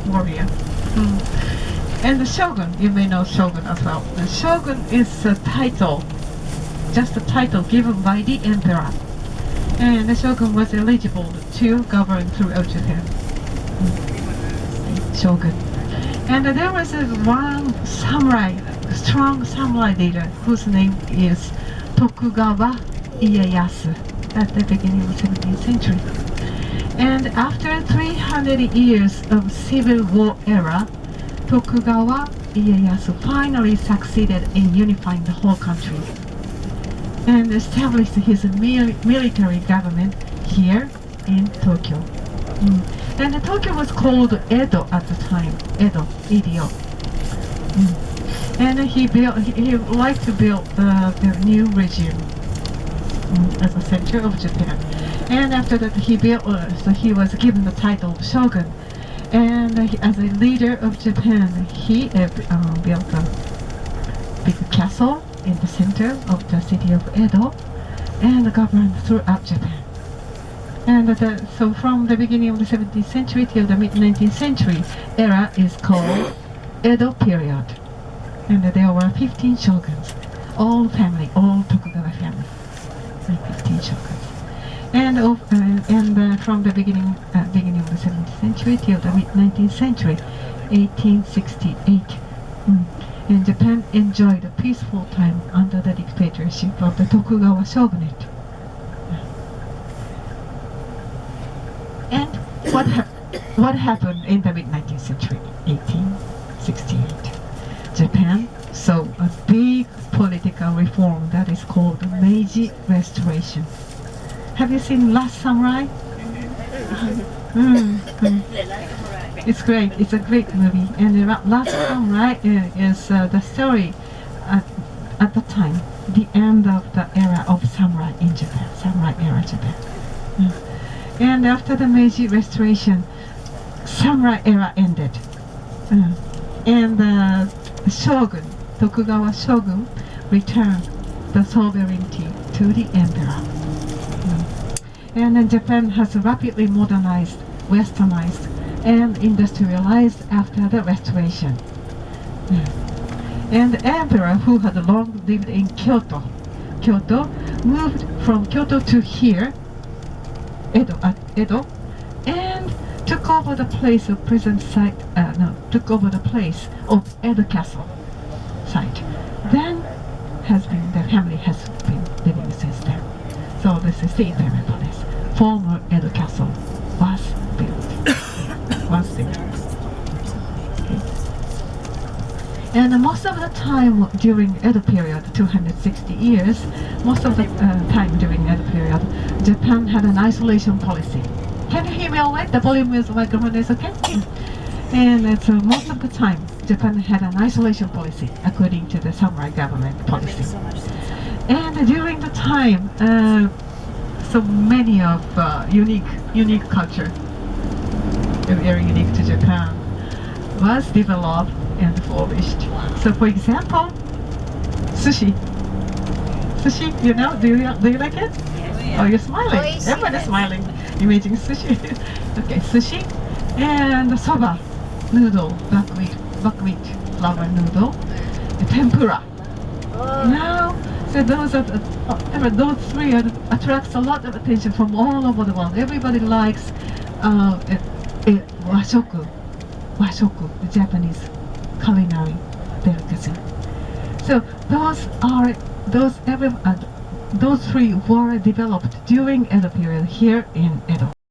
warrior. And the shogun, you may know shogun as well. The shogun is a title, just a title given by the emperor. And the shogun was eligible to govern throughout Japan. Shogun. And there was one samurai, strong samurai leader, whose name is Tokugawa Ieyasu at the beginning of the 17th century. And after 300 years of civil war era, Tokugawa Ieyasu finally succeeded in unifying the whole country and established his military government here in Tokyo. And Tokyo was called Edo at the time, Edo. And he liked to build the new regime as a center of Japan. And after that, he was given the title of shogun. And as a leader of Japan, he built a big castle in the center of the city of Edo and governed throughout Japan. And so from the beginning of the 17th century till the mid-19th century era is called Edo period. And there were 15 shoguns, all Tokugawa family, 15 shoguns. And from the beginning of the 17th century till the mid-19th century, 1868, and Japan enjoyed a peaceful time under the dictatorship of the Tokugawa shogunate. And what happened in the mid-19th century, 1868? Japan saw a big political reform that is called Meiji Restoration. Have you seen Last Samurai? It's great. It's a great movie. And Last Samurai is the story at the time, the end of the era of samurai in Japan, samurai era Japan. And after the Meiji Restoration, samurai era ended. And the shogun, Tokugawa shogun, returned the sovereignty to the emperor. And then Japan has rapidly modernized, westernized, and industrialized after the restoration. And the emperor, who had long lived in Kyoto, moved from Kyoto to here, Edo, and took over the place of present site. Took over the place of Edo Castle site. Then the family has been living since then. So this is the imperial palace. Former Edo Castle was built. And most of the time during Edo period, 260 years, most of the time during Edo period, Japan had an isolation policy. Can you hear me all right? The volume is microphone is okay? And so most of the time, Japan had an isolation policy according to the samurai government policy. And during the time, so many of unique culture, very unique to Japan, was developed and flourished. So, for example, sushi. Sushi, do you like it? Oh, you're smiling. Everyone is smiling, imaging sushi. Okay, sushi and soba, noodle, buckwheat flour noodle, tempura. Now, so those three attracts a lot of attention from all over the world. Everybody likes washoku, the Japanese culinary delicacy. So those three were developed during Edo period here in Edo.